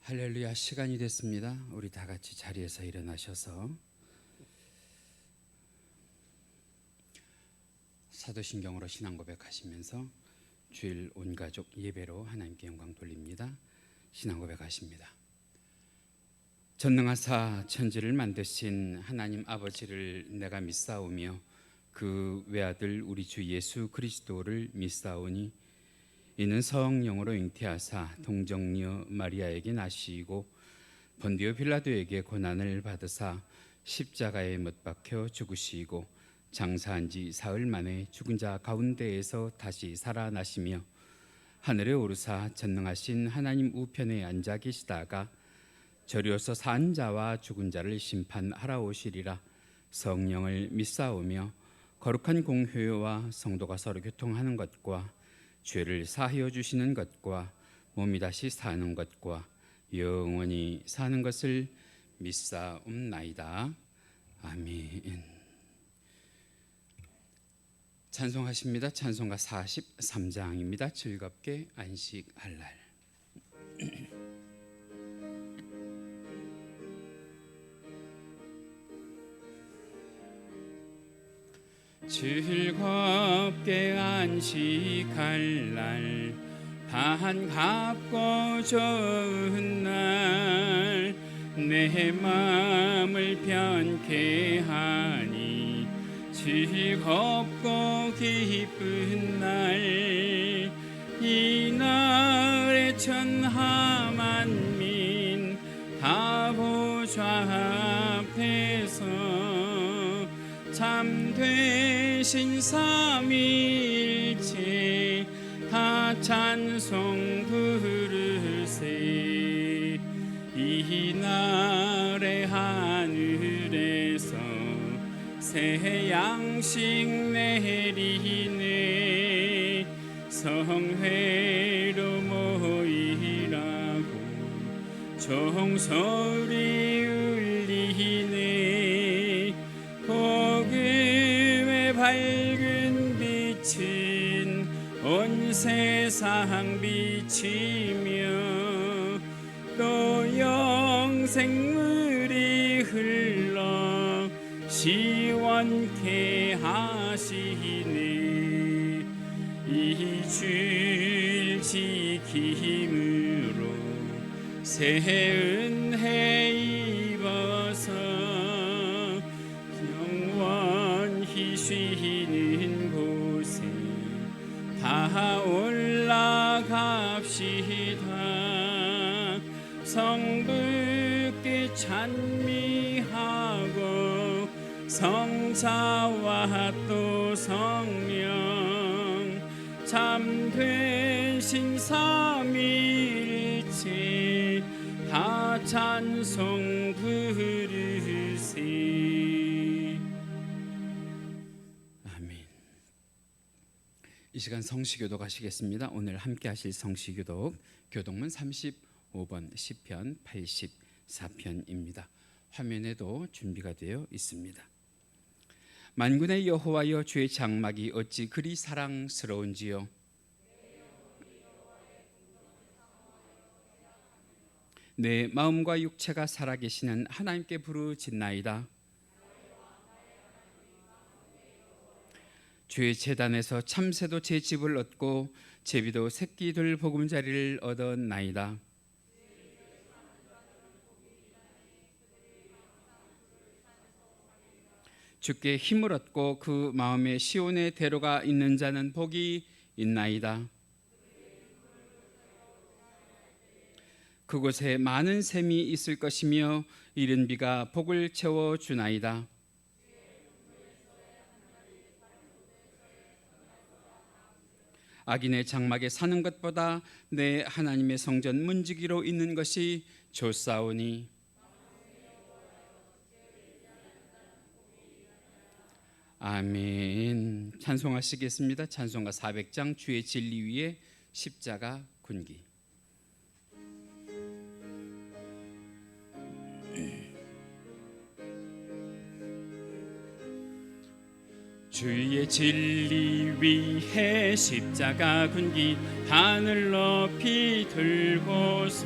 할렐루야, 시간이 됐습니다. 우리 다 같이 자리에서 일어나셔서 사도신경으로 신앙 고백하시면서 주일 온 가족 예배로 하나님께 영광 돌립니다. 신앙 고백하십니다. 전능하사 천지를 만드신 하나님 아버지를 내가 믿사오며 그 외아들 우리 주 예수 그리스도를 믿사오니 이는 성령으로 잉태하사 동정녀 마리아에게 나시고 본디오 빌라도에게 고난을 받으사 십자가에 못 박혀 죽으시고 장사한 지 사흘 만에 죽은 자 가운데에서 다시 살아나시며 하늘에 오르사 전능하신 하나님 우편에 앉아 계시다가 저리로서 산 자와 죽은 자를 심판하러 오시리라. 성령을 믿사오며 거룩한 공회와 성도가 서로 교통하는 것과 죄를 사하여 주시는 것과 몸이 다시 사는 것과 영원히 사는 것을 믿사옵나이다. 아멘. 찬송하십니다. 찬송가 43장입니다. 즐겁게 안식할 날. 즐겁게 안식할 날, 반갑고 좋은 날, 내 마음을 편케 하니 즐겁고 기쁜 날, 이 날에 천하 만민 다 보좌 앞에서 참되신 삼위일체 다 찬송 부르세. 이 날에 하늘에서 새 양식 내리네. 성회로 모이라고 종소리 울리네. 복음의 밝은 빛은 온 세상 비치며 또 영생물이 흘러 시원케 하시네. 이 줄 지킴으로 새 은혜 입어서 영원히 쉬는 곳에 다 올라갑시다. 성부께 찬미하고 성자와 또 성령 참되신 삼위일체 다 찬송 부르세. 아멘. 이 시간 성시교독 하시겠습니다. 오늘 함께 하실 성시교독 교독문 35번 시편 84편입니다. 화면에도 준비가 되어 있습니다. 만군의 여호와여, 주의 장막이 어찌 그리 사랑스러운지요. 내 마음과 육체가 살아계시는 하나님께 부르짖나이다. 주의 제단에서 참새도 제 집을 얻고 제비도 새끼들 보금자리를 얻었나이다. 주께 힘을 얻고 그 마음에 시온의 대로가 있는 자는 복이 있나이다. 그곳에 많은 샘이 있을 것이며 이른 비가 복을 채워주나이다. 악인의 장막에 사는 것보다 내 하나님의 성전 문지기로 있는 것이 좋사오니. 아멘. 찬송하시겠습니다. 찬송가 400장 주의 진리 위에 십자가 군기. 주의 진리 위해 십자가 군기 하늘 높이 들고서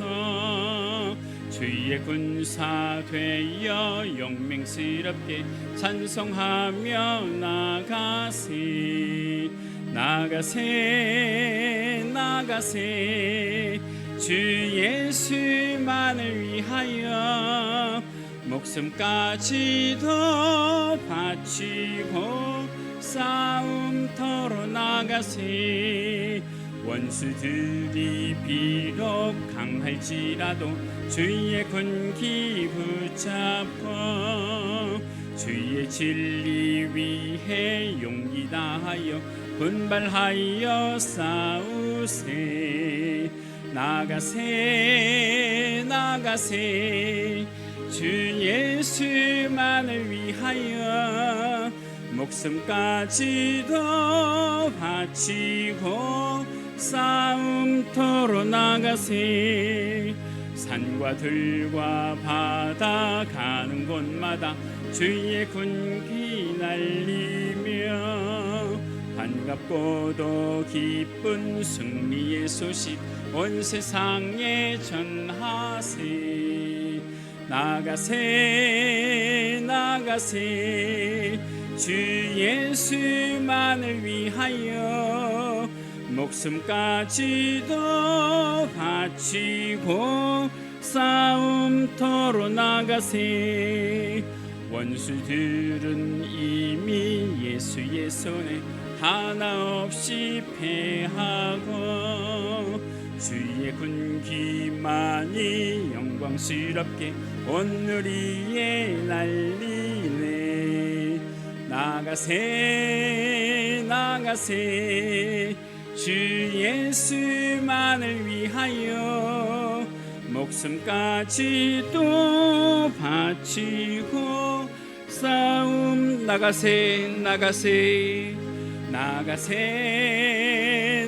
주의 군사 되어 용맹스럽게 찬송하며 나가세 나가세 나가세 주 예수만을 위하여 목숨까지도 바치고 싸움터로 나가세 원수들이 비록 강할지라도 주의 군기 붙잡고 주의 진리 위해 용기 다하여 분발하여 싸우세 나가세 나가세 주 예수만을 위하여 목숨까지도 바치고 싸움터로 나가세 산과 들과 바다 가는 곳마다 주의 군기 날리며 반갑고도 기쁜 승리의 소식 온 세상에 전하세 나가세 나가세 주 예수만을 위하여 목숨까지도 바치고 싸움터로 나가세 원수들은 이미 예수의 손에 하나 없이 패하고 주의 군기만이 영광스럽게 온누리에 날리네 나가세 나가세 주 예수만을 위하여 목숨까지도 바치고 싸움 나가세 나가세 나가세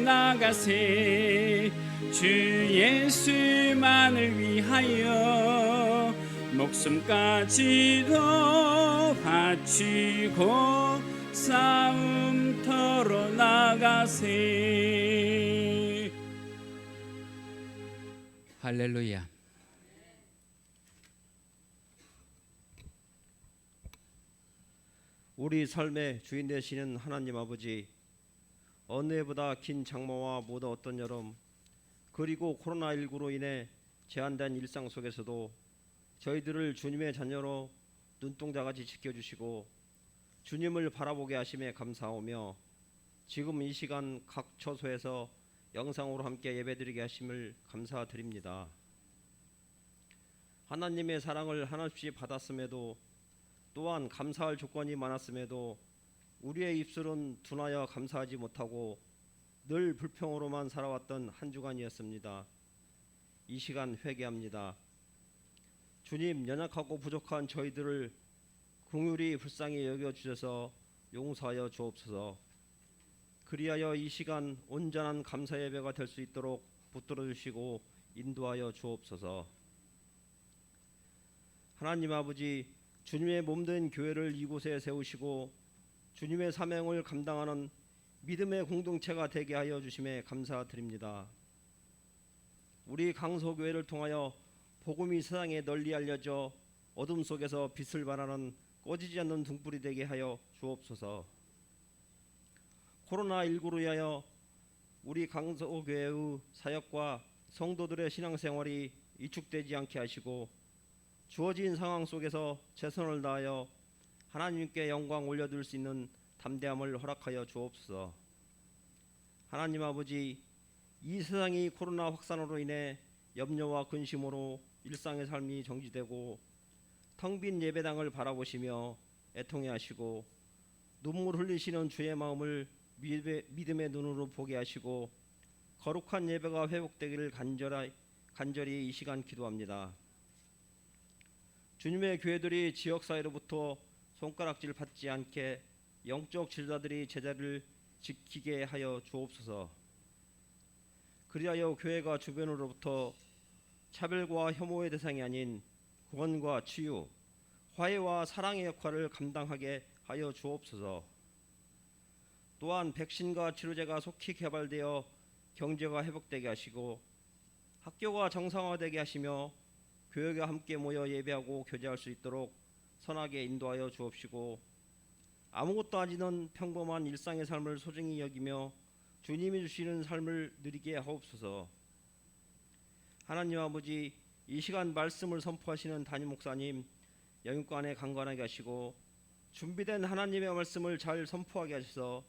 나가세 주 예수만을 위하여 목숨까지도 바치고 싸움터로 나가세. 할렐루야. 우리 삶의 주인 되시는 하나님 아버지, 어느 해보다 긴 장마와 모두 어떤 여름, 그리고 코로나19로 인해 제한된 일상 속에서도 저희들을 주님의 자녀로 눈동자같이 지켜주시고 주님을 바라보게 하심에 감사하며 지금 이 시간 각 처소에서 영상으로 함께 예배드리게 하심을 감사드립니다. 하나님의 사랑을 한없이 받았음에도 또한 감사할 조건이 많았음에도 우리의 입술은 둔하여 감사하지 못하고 늘 불평으로만 살아왔던 한 주간이었습니다. 이 시간 회개합니다. 주님, 연약하고 부족한 저희들을 긍휼히 불쌍히 여겨주셔서 용서하여 주옵소서. 그리하여 이 시간 온전한 감사 예배가 될 수 있도록 붙들어 주시고 인도하여 주옵소서. 하나님 아버지, 주님의 몸된 교회를 이곳에 세우시고 주님의 사명을 감당하는 믿음의 공동체가 되게 하여 주심에 감사드립니다. 우리 강서교회를 통하여 복음이 세상에 널리 알려져 어둠 속에서 빛을 발하는 꺼지지 않는 등불이 되게 하여 주옵소서. 코로나19로 인하여 우리 강서교회의 사역과 성도들의 신앙생활이 위축되지 않게 하시고 주어진 상황 속에서 최선을 다하여 하나님께 영광 올려드릴 수 있는 담대함을 허락하여 주옵소서. 하나님 아버지, 이 세상이 코로나 확산으로 인해 염려와 근심으로 일상의 삶이 정지되고 텅 빈 예배당을 바라보시며 애통해 하시고 눈물 흘리시는 주의 마음을 믿음의 눈으로 보게 하시고 거룩한 예배가 회복되기를 간절히 이 시간 기도합니다. 주님의 교회들이 지역사회로부터 손가락질 받지 않게 영적 지도자들이 제자를 지키게 하여 주옵소서. 그리하여 교회가 주변으로부터 차별과 혐오의 대상이 아닌 구원과 치유, 화해와 사랑의 역할을 감당하게 하여 주옵소서. 또한 백신과 치료제가 속히 개발되어 경제가 회복되게 하시고 학교가 정상화되게 하시며 교회가 함께 모여 예배하고 교제할 수 있도록 선하게 인도하여 주옵시고 아무것도 아니는 평범한 일상의 삶을 소중히 여기며 주님이 주시는 삶을 누리게 하옵소서. 하나님 아버지, 이 시간 말씀을 선포하시는 담임 목사님 영육간에 강건하게 하시고 준비된 하나님의 말씀을 잘 선포하게 하셔서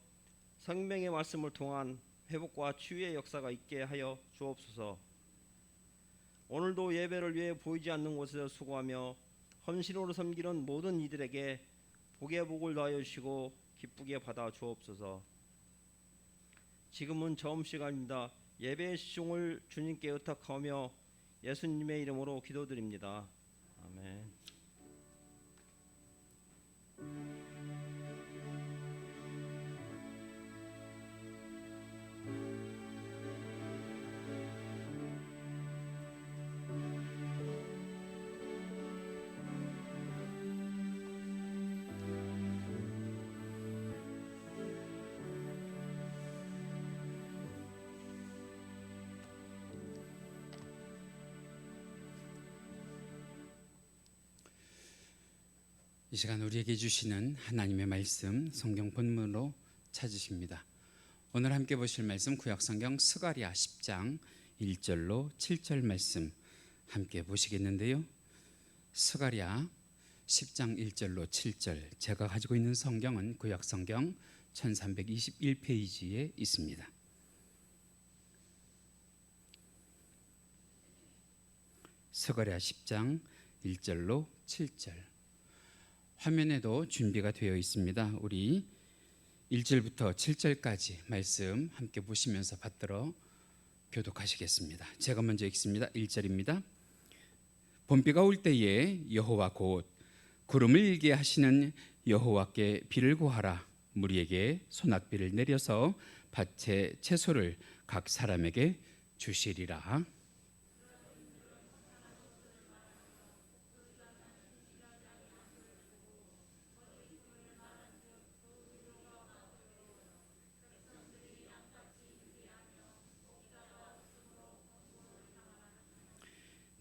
생명의 말씀을 통한 회복과 치유의 역사가 있게 하여 주옵소서. 오늘도 예배를 위해 보이지 않는 곳에서 수고하며 헌신으로 섬기는 모든 이들에게 복의 복을 더하여 주시고 기쁘게 받아 주옵소서. 지금은 점심시간입니다. 예배의 시종을 주님께 의탁하며 예수님의 이름으로 기도드립니다. 아멘. 이 시간 우리에게 주시는 하나님의 말씀 성경 본문으로 찾으십니다. 오늘 함께 보실 말씀 구약성경 스가랴 10장 1절로 7절 말씀 함께 보시겠는데요. 스가랴 10장 1절로 7절, 제가 가지고 있는 성경은 구약성경 1321페이지에 있습니다. 스가랴 10장 1절로 7절, 화면에도 준비가 되어 있습니다. 우리 1절부터 7절까지 말씀 함께 보시면서 받들어 교독하시겠습니다. 제가 먼저 읽습니다. 1절입니다. 봄비가 올 때에 여호와 곧 구름을 일게 하시는 여호와께 비를 구하라. 무리에게 소낙비를 내려서 밭에 채소를 각 사람에게 주시리라.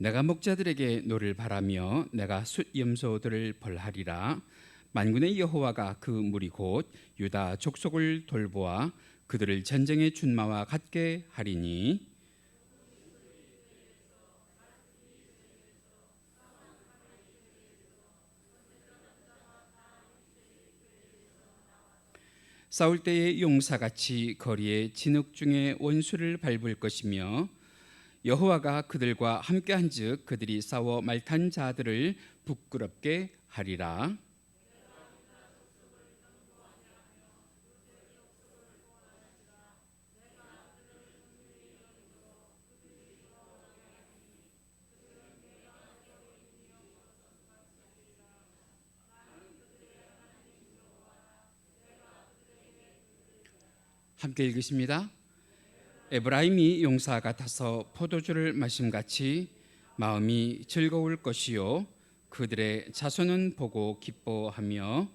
내가 목자들에게 노를 바라며 내가 숫염소들을 벌하리라. 만군의 여호와가 그 무리 곧 유다 족속을 돌보아 그들을 전쟁의 준마와 같게 하리니 싸울 때의 용사같이 거리에 진흙 중에 원수를 밟을 것이며 여호와가 그들과 함께한즉 그들이 싸워 말탄 자들을 부끄럽게 하리라. 함께 읽으십니다. 에브라임이 용사 같아서 포도주를 마심같이 마음이 즐거울 것이요 그들의 자손은 보고 기뻐하며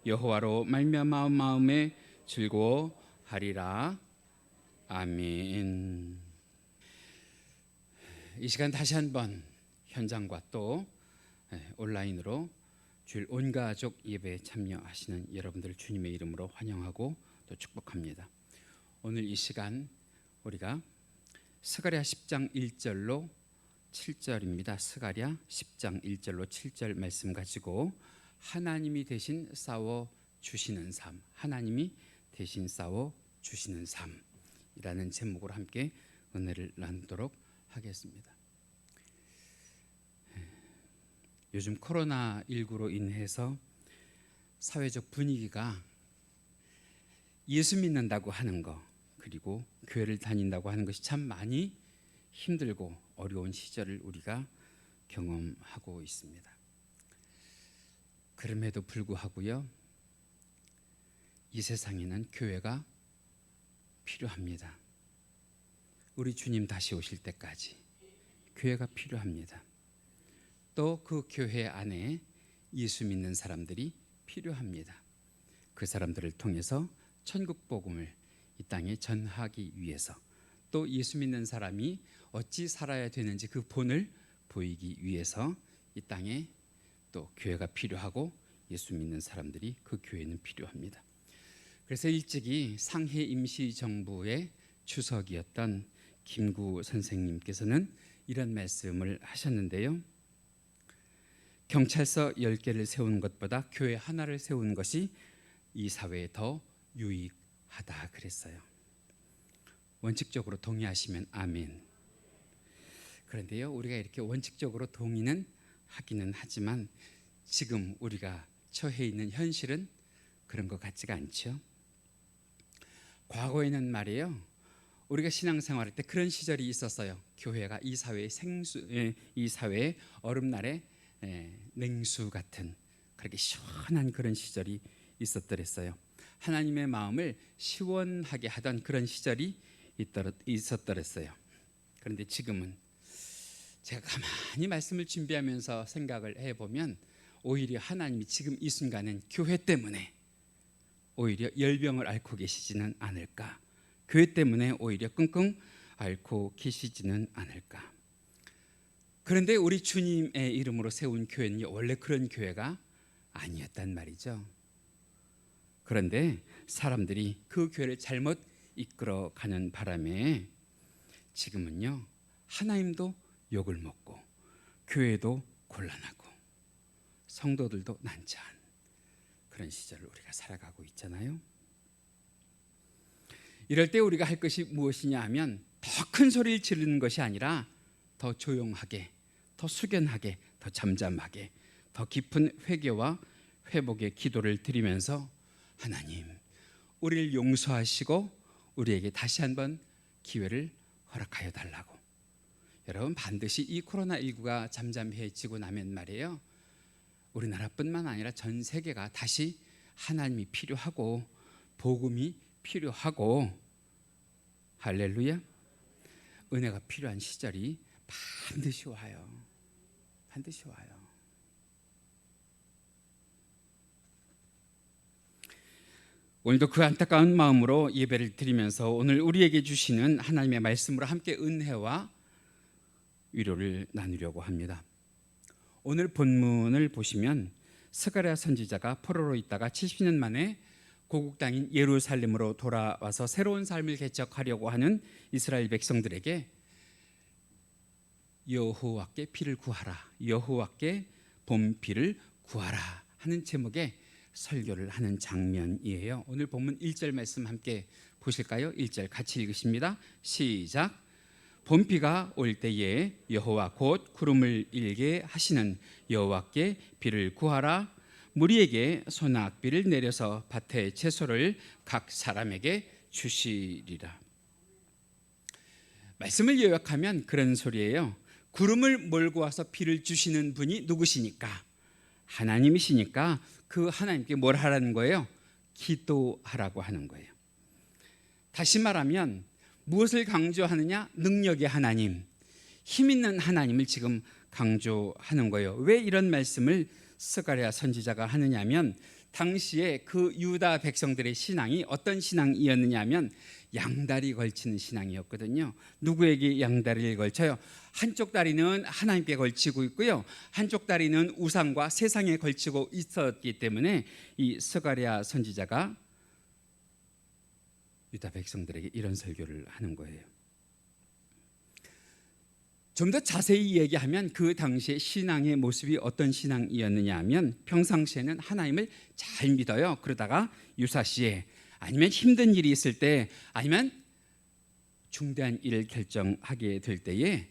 여호와로 말미암아 마음에 즐거워하리라. 아멘. 이 시간 다시 한번 현장과 또 온라인으로 주일 온 가족 예배에 참여하시는 여러분들 주님의 이름으로 환영하고 또 축복합니다. 오늘 이 시간 우리가 스가랴 10장 1절로 7절입니다. 스가랴 10장 1절로 7절 말씀 가지고 하나님이 대신 싸워 주시는 삶, 하나님이 대신 싸워 주시는 삶이라는 제목으로 함께 은혜를 나누도록 하겠습니다. 요즘 코로나19로 인해서 사회적 분위기가 예수 믿는다고 하는 거 그리고 교회를 다닌다고 하는 것이 참 많이 힘들고 어려운 시절을 우리가 경험하고 있습니다. 그럼에도 불구하고요, 이 세상에는 교회가 필요합니다. 우리 주님 다시 오실 때까지 교회가 필요합니다. 또 그 교회 안에 예수 믿는 사람들이 필요합니다. 그 사람들을 통해서 천국 복음을 이 땅에 전하기 위해서, 또 예수 믿는 사람이 어찌 살아야 되는지 그 본을 보이기 위해서 이 땅에 또 교회가 필요하고 예수 믿는 사람들이 그 교회는 필요합니다. 그래서 일찍이 상해 임시정부의 주석이었던 김구 선생님께서는 이런 말씀을 하셨는데요. 경찰서 10개를 세우는 것보다 교회 하나를 세우는 것이 이 사회에 더 유익하다 그랬어요. 원칙적으로 동의하시면 아멘. 그런데요, 우리가 이렇게 원칙적으로 동의는 하기는 하지만 지금 우리가 처해 있는 현실은 그런 것 같지가 않죠. 과거에는 말이에요, 우리가 신앙생활할 때 그런 시절이 있었어요. 교회가 이 사회의 이 사회의 얼음날의 냉수 같은 그렇게 시원한 그런 시절이 있었더랬어요. 하나님의 마음을 시원하게 하던 그런 시절이 있었더랬어요. 그런데 지금은 제가 가만히 말씀을 준비하면서 생각을 해보면 오히려 하나님이 지금 이 순간은 교회 때문에 오히려 열병을 앓고 계시지는 않을까, 교회 때문에 오히려 끙끙 앓고 계시지는 않을까. 그런데 우리 주님의 이름으로 세운 교회는 원래 그런 교회가 아니었단 말이죠. 그런데 사람들이 그 교회를 잘못 이끌어가는 바람에 지금은요, 하나님도 욕을 먹고 교회도 곤란하고 성도들도 난처한 그런 시절을 우리가 살아가고 있잖아요. 이럴 때 우리가 할 것이 무엇이냐 하면 더 큰 소리를 지르는 것이 아니라 더 조용하게, 더 숙연하게, 더 잠잠하게, 더 깊은 회개와 회복의 기도를 드리면서 하나님, 우리를 용서하시고 우리에게 다시 한번 기회를 허락하여 달라고. 여러분, 반드시 이 코로나19가 잠잠해지고 나면 말이에요, 우리나라뿐만 아니라 전 세계가 다시 하나님이 필요하고 복음이 필요하고, 할렐루야, 은혜가 필요한 시절이 반드시 와요. 반드시 와요. 오늘도 그 안타까운 마음으로 예배를 드리면서 오늘 우리에게 주시는 하나님의 말씀으로 함께 은혜와 위로를 나누려고 합니다. 오늘 본문을 보시면 스가랴 선지자가 포로로 있다가 70년 만에 고국 땅인 예루살렘으로 돌아와서 새로운 삶을 개척하려고 하는 이스라엘 백성들에게 여호와께 피를 구하라, 여호와께 본피를 구하라 하는 제목의 설교를 하는 장면이에요. 오늘 본문 1절 말씀 함께 보실까요? 1절 같이 읽으십니다. 시작. 봄비가 올 때에 여호와 곧 구름을 일게 하시는 여호와께 비를 구하라. 무리에게 소낙비를 내려서 밭의 채소를 각 사람에게 주시리라. 말씀을 요약하면 그런 소리예요. 구름을 몰고 와서 비를 주시는 분이 누구시니까? 하나님이시니까 그 하나님께 뭘 하라는 거예요? 기도하라고 하는 거예요. 다시 말하면 무엇을 강조하느냐? 능력의 하나님, 힘 있는 하나님을 지금 강조하는 거예요. 왜 이런 말씀을 스가랴 선지자가 하느냐면, 당시에 그 유다 백성들의 신앙이 어떤 신앙이었느냐면 양다리 걸치는 신앙이었거든요. 누구에게 양다리를 걸쳐요? 한쪽 다리는 하나님께 걸치고 있고요, 한쪽 다리는 우상과 세상에 걸치고 있었기 때문에 이 스가랴 선지자가 유다 백성들에게 이런 설교를 하는 거예요. 좀 더 자세히 얘기하면 그 당시의 신앙의 모습이 어떤 신앙이었느냐 하면, 평상시에는 하나님을 잘 믿어요. 그러다가 유사시에 아니면 힘든 일이 있을 때, 아니면 중대한 일을 결정하게 될 때에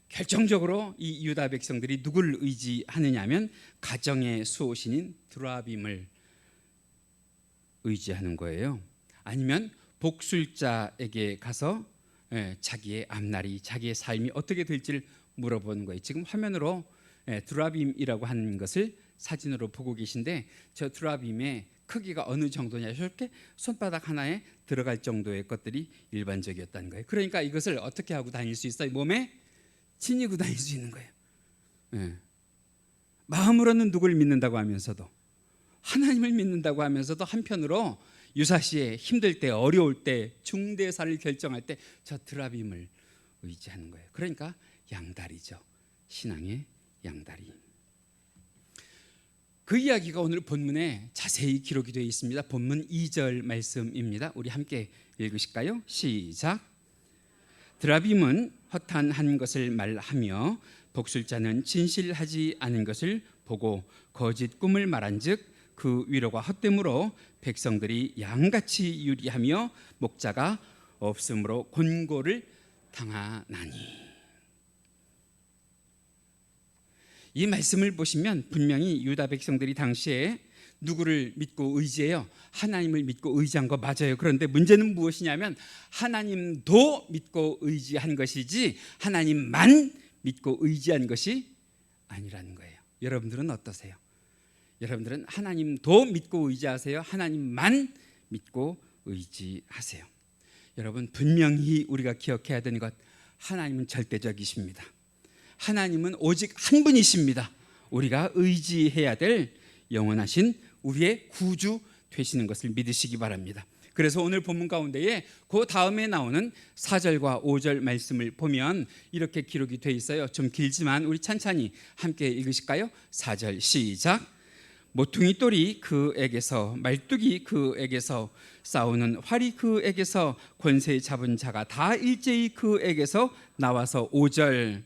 결정적으로 이 유다 백성들이 누구를 의지하느냐 하면 가정의 수호신인 드라빔을 의지하는 거예요. 아니면 복술자에게 가서 자기의 앞날이, 자기의 삶이 어떻게 될지를 물어보는 거예요. 지금 화면으로 드라빔이라고 하는 것을 사진으로 보고 계신데, 저 드라빔의 크기가 어느 정도냐, 이렇게 손바닥 하나에 들어갈 정도의 것들이 일반적이었다는 거예요. 그러니까 이것을 어떻게 하고 다닐 수 있어요? 몸에 지니고 다닐 수 있는 거예요. 마음으로는 누구를 믿는다고 하면서도, 하나님을 믿는다고 하면서도 한편으로 유사시에 힘들 때, 어려울 때, 중대사를 결정할 때 저 드라빔을 의지하는 거예요. 그러니까 양다리죠. 신앙의 양다리. 그 이야기가 오늘 본문에 자세히 기록이 되어 있습니다. 본문 2절 말씀입니다. 우리 함께 읽으실까요? 시작. 드라빔은 허탄한 것을 말하며 복술자는 진실하지 않은 것을 보고 거짓 꿈을 말한즉 그 위로가 헛됨으로 백성들이 양같이 유리하며 목자가 없으므로 곤고를 당하나니. 이 말씀을 보시면 분명히 유다 백성들이 당시에 누구를 믿고 의지해요? 하나님을 믿고 의지한 거 맞아요. 그런데 문제는 무엇이냐면 하나님도 믿고 의지한 것이지 하나님만 믿고 의지한 것이 아니라는 거예요. 여러분들은 어떠세요? 여러분들은 하나님도 믿고 의지하세요? 하나님만 믿고 의지하세요? 여러분, 분명히 우리가 기억해야 되는 것, 하나님은 절대적이십니다. 하나님은 오직 한 분이십니다. 우리가 의지해야 될 영원하신 우리의 구주 되시는 것을 믿으시기 바랍니다. 그래서 오늘 본문 가운데에 그 다음에 나오는 4절과 5절 말씀을 보면 이렇게 기록이 되어 있어요. 좀 길지만 우리 찬찬히 함께 읽으실까요? 4절 시작. 모퉁이 똘이 그에게서, 말뚝이 그에게서, 싸우는 활이 그에게서, 권세 잡은 자가 다 일제히 그에게서 나와서. 5절.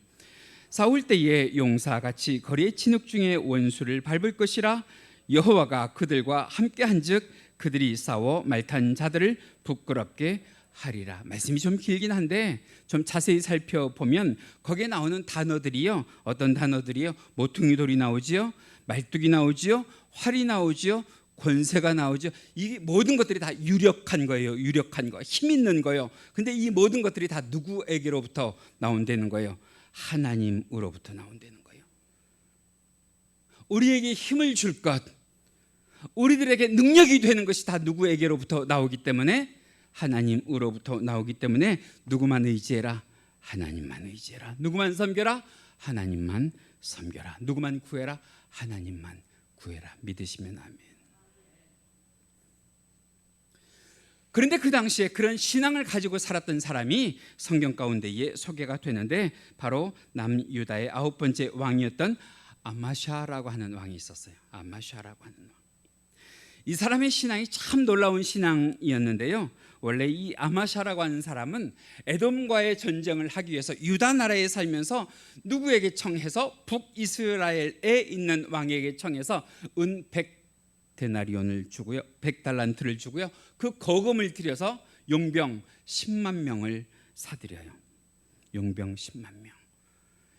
싸울 때에 용사같이 거리의 진흙 중에 원수를 밟을 것이라. 여호와가 그들과 함께한즉 그들이 싸워 말탄 자들을 부끄럽게 하리라. 말씀이 좀 길긴 한데 좀 자세히 살펴보면 거기에 나오는 단어들이요, 어떤 단어들이요? 모퉁이 돌이 나오지요, 말뚝이 나오지요, 활이 나오지요, 권세가 나오죠. 이 모든 것들이 다 유력한 거예요. 유력한 거, 힘 있는 거예요. 근데 이 모든 것들이 다 누구에게로부터 나온다는 거예요? 하나님으로부터 나온다는 거예요. 우리에게 힘을 줄 것, 우리들에게 능력이 되는 것이 다 누구에게로부터 나오기 때문에, 하나님으로부터 나오기 때문에 누구만 의지해라? 하나님만 의지해라. 누구만 섬겨라? 하나님만 섬겨라. 누구만 구해라? 하나님만 구해라. 믿으시면 아멘. 그런데 그 당시에 그런 신앙을 가지고 살았던 사람이 성경 가운데에 소개가 되는데 바로 남유다의 9번째 왕이었던 아마샤라고 하는 왕이 있었어요. 아마샤라고 하는 왕. 이 사람의 신앙이 참 놀라운 신앙이었는데요. 원래 이 아마샤라고 하는 사람은 에돔과의 전쟁을 하기 위해서 유다 나라에 살면서 누구에게 청해서 북이스라엘에 있는 왕에게 청해서 은 100데나리온을 주고요, 100달란트를 주고요, 그 거금을 들여서 용병 10만 명을 사들여요. 용병 10만 명.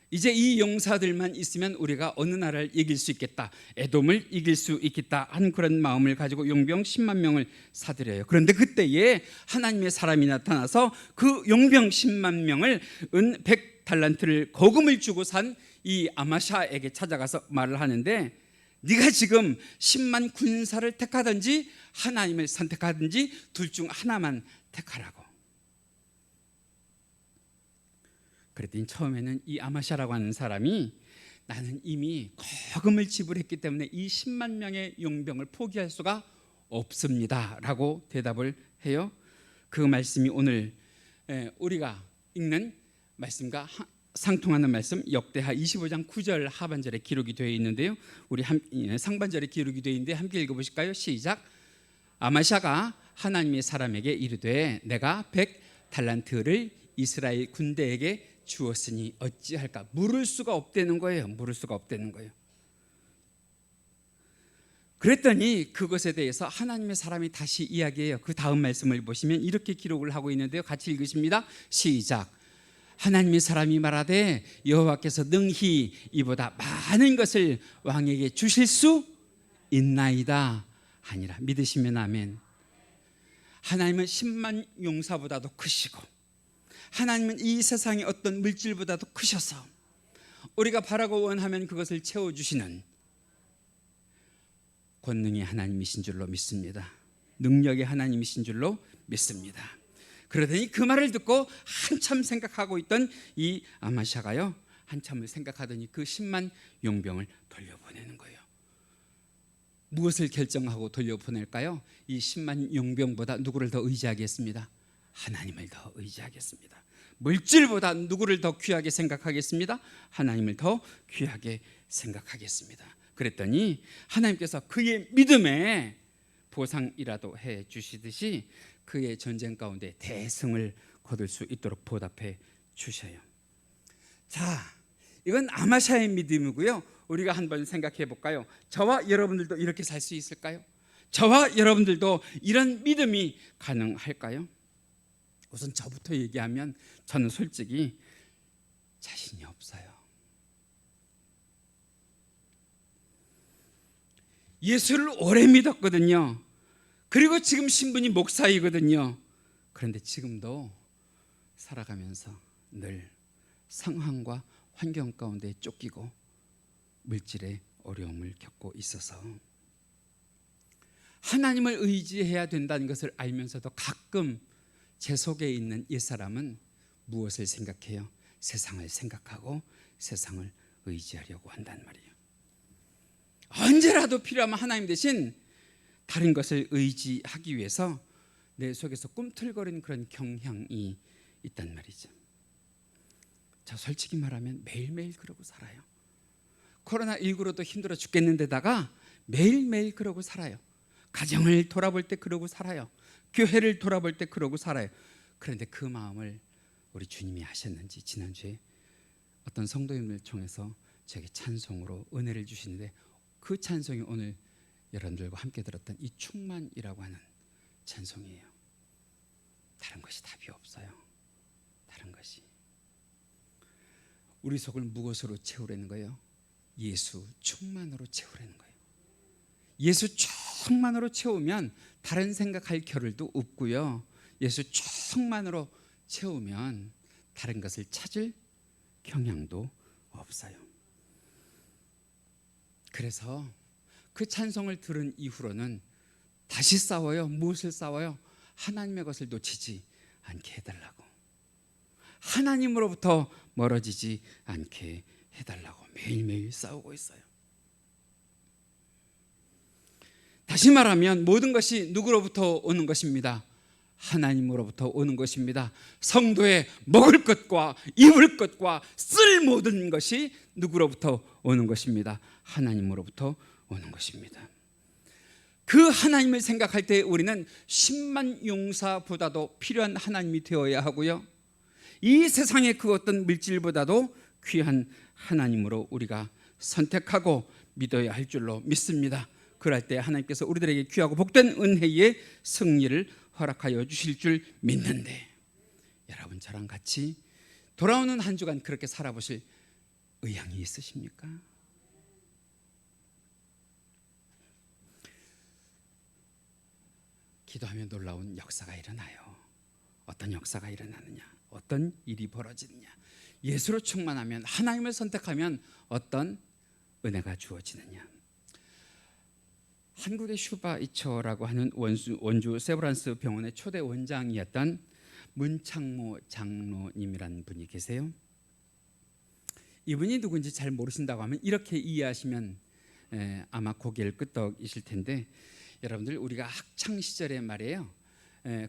이제 이 용사들만 있으면 우리가 어느 나라를 이길 수 있겠다, 에돔을 이길 수 있겠다 한 그런 마음을 가지고 용병 10만 명을 사들여요. 그런데 그때에 하나님의 사람이 나타나서 그 용병 10만 명을 은 100달란트를 거금을 주고 산 이 아마샤에게 찾아가서 말을 하는데, 네가 지금 10만 군사를 택하든지 하나님을 선택하든지 둘 중 하나만 택하라고. 그랬더니 처음에는 이 아마샤라고 하는 사람이 나는 이미 거금을 지불했기 때문에 이 10만 명의 용병을 포기할 수가 없습니다 라고 대답을 해요. 그 말씀이 오늘 우리가 읽는 말씀과 상통하는 말씀, 역대하 25장 9절 하반절에 기록이 되어 있는데요, 우리 상반절에 기록이 되어 있는데 함께 읽어보실까요? 시작. 아마샤가 하나님의 사람에게 이르되 내가 100달란트를 이스라엘 군대에게 주었으니 어찌할까? 물을 수가 없다는 거예요. 물을 수가 없다는 거예요. 그랬더니 그것에 대해서 하나님의 사람이 다시 이야기해요. 그 다음 말씀을 보시면 이렇게 기록을 하고 있는데요, 같이 읽으십니다. 시작. 하나님의 사람이 말하되 여호와께서 능히 이보다 많은 것을 왕에게 주실 수 있나이다 하니라. 믿으시면 아멘. 하나님은 10만 용사보다도 크시고 하나님은 이 세상의 어떤 물질보다도 크셔서 우리가 바라고 원하면 그것을 채워주시는 권능의 하나님이신 줄로 믿습니다. 능력의 하나님이신 줄로 믿습니다. 그러더니 그 말을 듣고 한참 생각하고 있던 이 아마샤가요, 한참을 생각하더니 그 10만 용병을 돌려보내는 거예요. 무엇을 결정하고 돌려보낼까요? 이 10만 용병보다 누구를 더 의지하겠습니다? 하나님을 더 의지하겠습니다. 물질보다 누구를 더 귀하게 생각하겠습니다? 하나님을 더 귀하게 생각하겠습니다. 그랬더니 하나님께서 그의 믿음에 보상이라도 해 주시듯이 그의 전쟁 가운데 대승을 거둘 수 있도록 보답해 주셔요. 자, 이건 아마샤의 믿음이고요. 우리가 한번 생각해 볼까요? 저와 여러분들도 이렇게 살 수 있을까요? 저와 여러분들도 이런 믿음이 가능할까요? 우선 저부터 얘기하면 저는 솔직히 자신이 없어요. 예수를 오래 믿었거든요. 그리고 지금 신분이 목사이거든요. 그런데 지금도 살아가면서 늘 상황과 환경 가운데 쫓기고 물질의 어려움을 겪고 있어서 하나님을 의지해야 된다는 것을 알면서도 가끔 제 속에 있는 옛사람은 무엇을 생각해요? 세상을 생각하고 세상을 의지하려고 한단 말이에요. 언제라도 필요하면 하나님 대신 다른 것을 의지하기 위해서 내 속에서 꿈틀거리는 그런 경향이 있단 말이죠. 저 솔직히 말하면 매일매일 그러고 살아요. 코로나19로도 힘들어 죽겠는데다가 매일매일 그러고 살아요. 가정을 돌아볼 때 그러고 살아요. 교회를 돌아볼 때 그러고 살아요. 그런데 그 마음을 우리 주님이 하셨는지 지난주에 어떤 성도님을 통해서 제게 찬송으로 은혜를 주시는데 그 찬송이 오늘 여러분들과 함께 들었던 이 충만이라고 하는 찬송이에요. 다른 것이 답이 없어요. 다른 것이. 우리 속을 무엇으로 채우려는 거예요? 예수 충만으로 채우려는 거예요. 예수 충만으로 채우면 다른 생각할 겨를도 없고요. 예수 충만으로 채우면 다른 것을 찾을 경향도 없어요. 그래서 그 찬송을 들은 이후로는 다시 싸워요. 무엇을 싸워요? 하나님의 것을 놓치지 않게 해달라고, 하나님으로부터 멀어지지 않게 해달라고 매일매일 싸우고 있어요. 다시 말하면 모든 것이 누구로부터 오는 것입니다? 하나님으로부터 오는 것입니다. 성도의 먹을 것과 입을 것과 쓸 모든 것이 누구로부터 오는 것입니다? 하나님으로부터 오는 것입니다. 그 하나님을 생각할 때 우리는 10만 용사보다도 필요한 하나님이 되어야 하고요, 이 세상의 그 어떤 물질보다도 귀한 하나님으로 우리가 선택하고 믿어야 할 줄로 믿습니다. 그럴 때 하나님께서 우리들에게 귀하고 복된 은혜의 승리를 허락하여 주실 줄 믿는데, 여러분 저랑 같이 돌아오는 한 주간 그렇게 살아보실 의향이 있으십니까? 기도하면 놀라운 역사가 일어나요. 어떤 역사가 일어나느냐, 어떤 일이 벌어지느냐, 예수로 충만하면, 하나님을 선택하면 어떤 은혜가 주어지느냐. 한국의 슈바이처라고 하는 원주 세브란스 병원의 초대 원장이었던 문창모 장로님이라는 분이 계세요. 이분이 누군지 잘 모르신다고 하면 이렇게 이해하시면 아마 고개를 끄덕이실 텐데, 여러분들 우리가 학창 시절에 말이에요,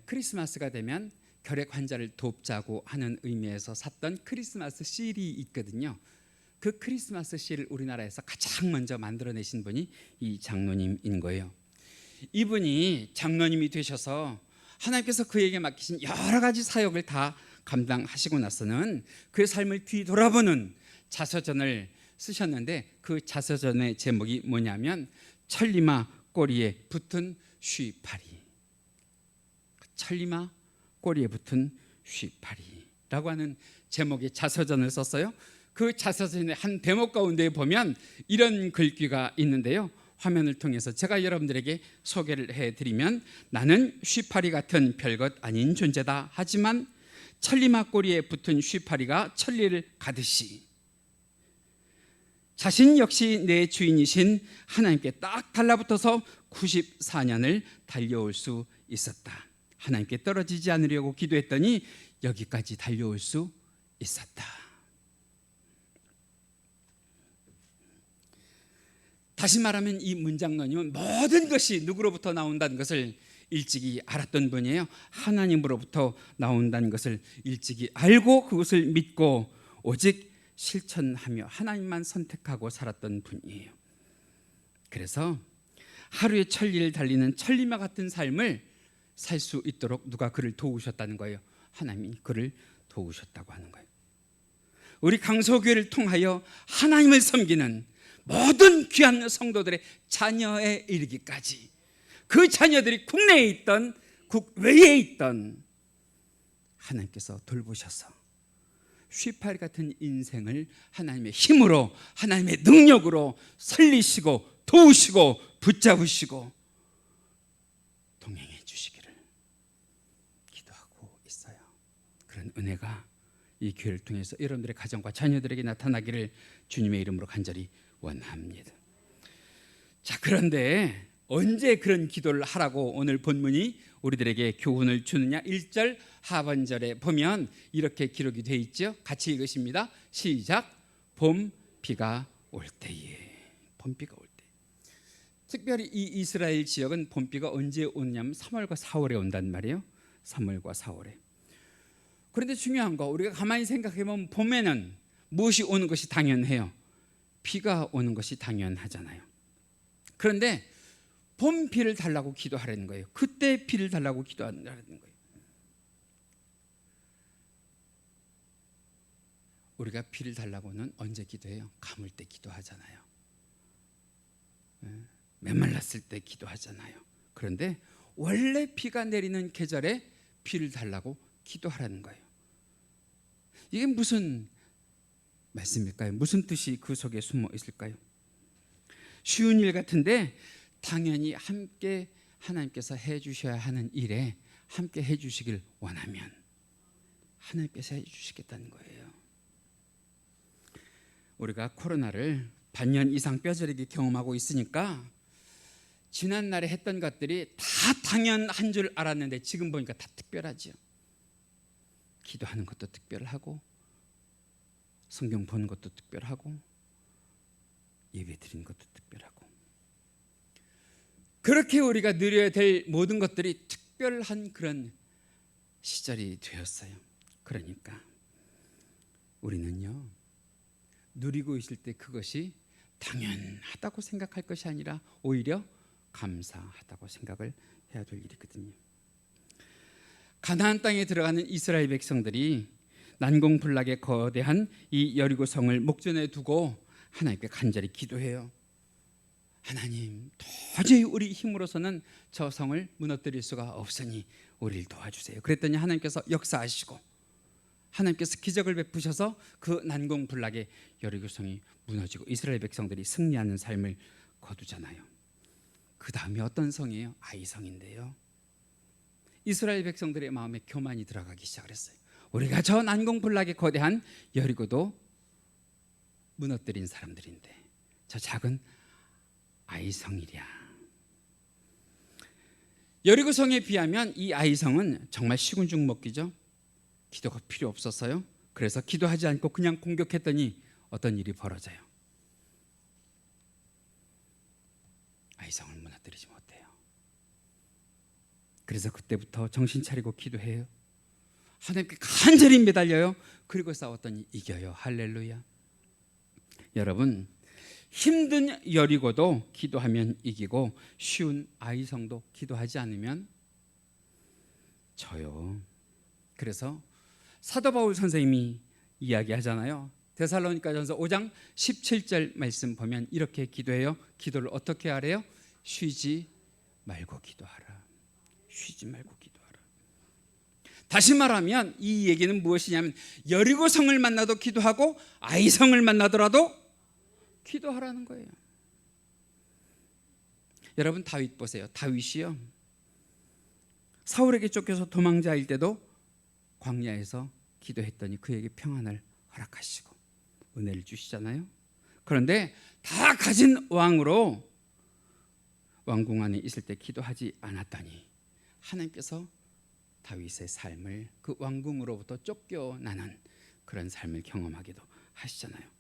크리스마스가 되면 결핵 환자를 돕자고 하는 의미에서 샀던 크리스마스 실이 있거든요. 그 크리스마스 실을 우리나라에서 가장 먼저 만들어내신 분이 이 장로님인 거예요. 이분이 장로님이 되셔서 하나님께서 그에게 맡기신 여러 가지 사역을 다 감당하시고 나서는 그의 삶을 뒤돌아보는 자서전을 쓰셨는데, 그 자서전의 제목이 뭐냐면 천리마 꼬리에 붙은 쉬파리. 천리마 꼬리에 붙은 쉬파리라고 하는 제목의 자서전을 썼어요. 그 자서전의 한 대목 가운데 보면 이런 글귀가 있는데요, 화면을 통해서 제가 여러분들에게 소개를 해드리면, 나는 쉬파리 같은 별것 아닌 존재다. 하지만 천리마 꼬리에 붙은 쉬파리가 천리를 가듯이 자신 역시 내 주인이신 하나님께 딱 달라붙어서 94년을 달려올 수 있었다. 하나님께 떨어지지 않으려고 기도했더니 여기까지 달려올 수 있었다. 다시 말하면 이 문장론님은 모든 것이 누구로부터 나온다는 것을 일찍이 알았던 분이에요. 하나님으로부터 나온다는 것을 일찍이 알고 그것을 믿고 오직 실천하며 하나님만 선택하고 살았던 분이에요. 그래서 하루에 천리를 달리는 천리마 같은 삶을 살 수 있도록 누가 그를 도우셨다는 거예요. 하나님이 그를 도우셨다고 하는 거예요. 우리 강서교회를 통하여 하나님을 섬기는 모든 귀한 성도들의 자녀에 이르기까지 그 자녀들이 국내에 있던 국외에 있던 하나님께서 돌보셔서 쉬파리 같은 인생을 하나님의 힘으로 하나님의 능력으로 살리시고 도우시고 붙잡으시고 동행해 주시기를 기도하고 있어요. 그런 은혜가 이 교회를 통해서 여러분들의 가정과 자녀들에게 나타나기를 주님의 이름으로 간절히 원합니다. 자, 그런데 언제 그런 기도를 하라고 오늘 본문이 우리들에게 교훈을 주느냐? 1절 하반절에 보면 이렇게 기록이 되어 있죠. 같이 읽으십니다. 시작. 봄 비가 올 때에. 봄비가 올 때. 특별히 이 이스라엘 지역은 봄비가 언제 오냐면 3월과 4월에 온단 말이에요. 3월과 4월에. 그런데 중요한 거 우리가 가만히 생각해 보면 봄에는 무엇이 오는 것이 당연해요. 비가 오는 것이 당연하잖아요. 그런데 봄 비를 달라고 기도하라는 거예요. 그때 비를 달라고 기도하라는 거예요. 우리가 비를 달라고는 언제 기도해요? 가물 때 기도하잖아요. 메말랐을 때 기도하잖아요. 그런데 원래 비가 내리는 계절에 비를 달라고 기도하라는 거예요. 이게 무슨 말씀일까요? 무슨 뜻이 그 속에 숨어 있을까요? 쉬운 일 같은데 당연히 함께 하나님께서 해주셔야 하는 일에 함께 해주시길 원하면 하나님께서 해주시겠다는 거예요. 우리가 코로나를 반년 이상 뼈저리게 경험하고 있으니까 지난날에 했던 것들이 다 당연한 줄 알았는데 지금 보니까 다 특별하죠. 기도하는 것도 특별하고 성경 보는 것도 특별하고 예배 드리는 것도 특별하고 그렇게 우리가 누려야 될 모든 것들이 특별한 그런 시절이 되었어요. 그러니까 우리는요 누리고 있을 때 그것이 당연하다고 생각할 것이 아니라 오히려 감사하다고 생각을 해야 될 일이거든요. 가나안 땅에 들어가는 이스라엘 백성들이 난공불락의 거대한 이 여리고 성을 목전에 두고 하나님께 간절히 기도해요. 하나님, 도저히 우리 힘으로서는 저 성을 무너뜨릴 수가 없으니 우리를 도와주세요. 그랬더니 하나님께서 역사하시고 하나님께서 기적을 베푸셔서 그 난공불락의 여리고 성이 무너지고 이스라엘 백성들이 승리하는 삶을 거두잖아요. 그 다음에 어떤 성이에요? 아이성인데요. 이스라엘 백성들의 마음에 교만이 들어가기 시작을 했어요. 우리가 저 난공불락의 거대한 여리고도 무너뜨린 사람들인데 저 작은 아이성이랴. 여리고성에 비하면 이 아이성은 정말 식은죽 먹기죠. 기도가 필요 없었어요. 그래서 기도하지 않고 그냥 공격했더니 어떤 일이 벌어져요. 아이성을 무너뜨리지 못해요. 그래서 그때부터 정신 차리고 기도해요. 하나님께 간절히 매달려요. 그리고 싸웠더니 이겨요. 할렐루야. 여러분, 힘든 여리고도 기도하면 이기고 쉬운 아이성도 기도하지 않으면 져요. 그래서 사도 바울 선생님이 이야기하잖아요. 데살로니가전서 5장 17절 말씀 보면 이렇게 기도해요. 기도를 어떻게 하래요? 쉬지 말고 기도하라. 쉬지 말고 기도하라. 다시 말하면 이 얘기는 무엇이냐면 여리고성을 만나도 기도하고 아이성을 만나더라도 기도하라는 거예요. 여러분 다윗 보세요. 다윗이요 사울에게 쫓겨서 도망자일 때도 광야에서 기도했더니 그에게 평안을 허락하시고 은혜를 주시잖아요. 그런데 다 가진 왕으로 왕궁 안에 있을 때 기도하지 않았더니 하나님께서 다윗의 삶을 그 왕궁으로부터 쫓겨나는 그런 삶을 경험하기도 하시잖아요.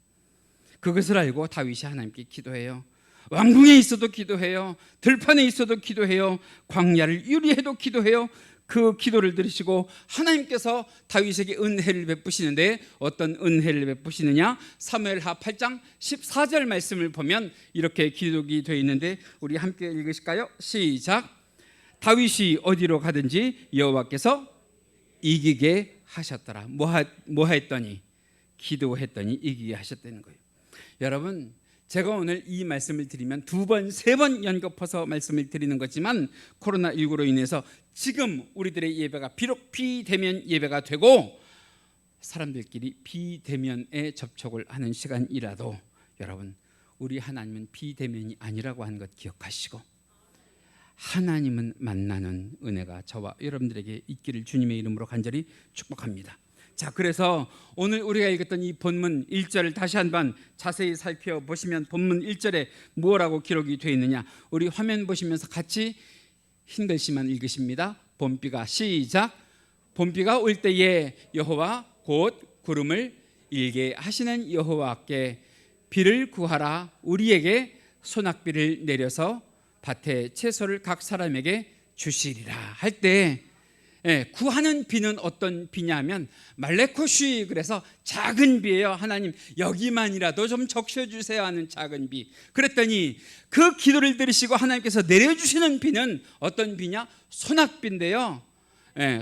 그것을 알고 다윗이 하나님께 기도해요. 왕궁에 있어도 기도해요. 들판에 있어도 기도해요. 광야를 유리해도 기도해요. 그 기도를 들으시고 하나님께서 다윗에게 은혜를 베푸시는데 어떤 은혜를 베푸시느냐? 사무엘하 8장 14절 말씀을 보면 이렇게 기록이 되어 있는데 우리 함께 읽으실까요? 시작. 다윗이 어디로 가든지 여호와께서 이기게 하셨더라. 뭐 했더니? 기도했더니 이기게 하셨다는 거예요. 여러분, 제가 오늘 이 말씀을 드리면 2번, 3번 연거퍼서 말씀을 드리는 거지만 코로나19로 인해서 지금 우리들의 예배가 비록 비대면 예배가 되고 사람들끼리 비대면에 접촉을 하는 시간이라도 여러분, 우리 하나님은 비대면이 아니라고 하는 것 기억하시고 하나님은 만나는 은혜가 저와 여러분들에게 있기를 주님의 이름으로 간절히 축복합니다. 자, 그래서 오늘 우리가 읽었던 이 본문 1절을 다시 한번 자세히 살펴보시면 본문 1절에 무엇라고 기록이 되어 있느냐? 우리 화면 보시면서 같이 흰 글씨만 읽으십니다. 봄비가 시작. 봄비가 올 때에 여호와 곧 구름을 일게 하시는 여호와께 비를 구하라. 우리에게 소낙비를 내려서 밭에 채소를 각 사람에게 주시리라 할 때 구하는 비는 어떤 비냐면 말레코슈이, 그래서 작은 비예요. 하나님 여기만이라도 좀 적셔주세요 하는 작은 비. 그랬더니 그 기도를 들으시고 하나님께서 내려주시는 비는 어떤 비냐? 소낙비인데요.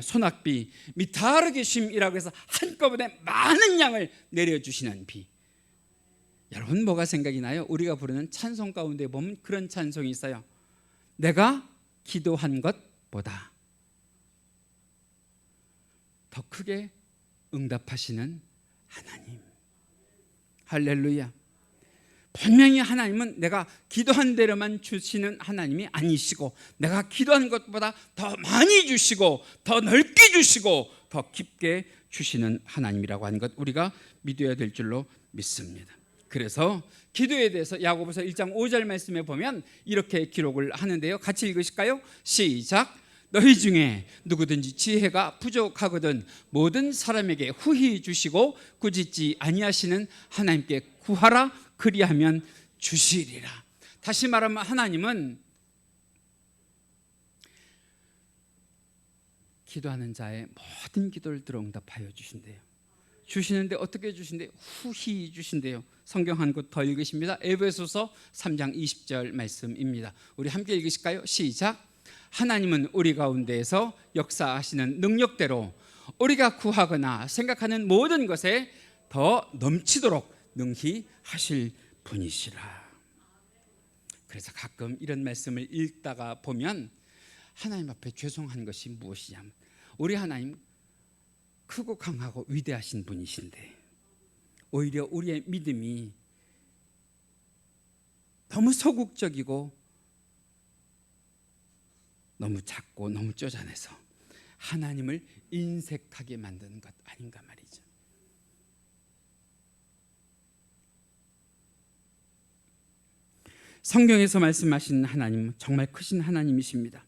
소낙비, 미타르게심이라고 해서 한꺼번에 많은 양을 내려주시는 비. 여러분 뭐가 생각이 나요? 우리가 부르는 찬송 가운데 보면 그런 찬송이 있어요. 내가 기도한 것보다 더 크게 응답하시는 하나님. 할렐루야. 분명히 하나님은 내가 기도한 대로만 주시는 하나님이 아니시고 내가 기도한 것보다 더 많이 주시고 더 넓게 주시고 더 깊게 주시는 하나님이라고 하는 것 우리가 믿어야 될 줄로 믿습니다. 그래서 기도에 대해서 야고보서 1장 5절 말씀에 보면 이렇게 기록을 하는데요. 같이 읽으실까요? 시작. 너희 중에 누구든지 지혜가 부족하거든 모든 사람에게 후히 주시고 꾸짖지 아니하시는 하나님께 구하라. 그리하면 주시리라. 다시 말하면 하나님은 기도하는 자의 모든 기도를 들어 응답하여 주신대요. 주시는데 어떻게 주신대요? 후히 주신대요. 성경 한 곳 더 읽으십니다. 에베소서 3장 20절 말씀입니다. 우리 함께 읽으실까요? 시작. 하나님은 우리 가운데에서 역사하시는 능력대로 우리가 구하거나 생각하는 모든 것에 더 넘치도록 능히 하실 분이시라. 그래서 가끔 이런 말씀을 읽다가 보면 하나님 앞에 죄송한 것이 무엇이냐면 우리 하나님 크고 강하고 위대하신 분이신데 오히려 우리의 믿음이 너무 소극적이고 너무 작고 너무 쪼잔해서 하나님을 인색하게 만드는 것 아닌가 말이죠. 성경에서 말씀하신 하나님은 정말 크신 하나님이십니다.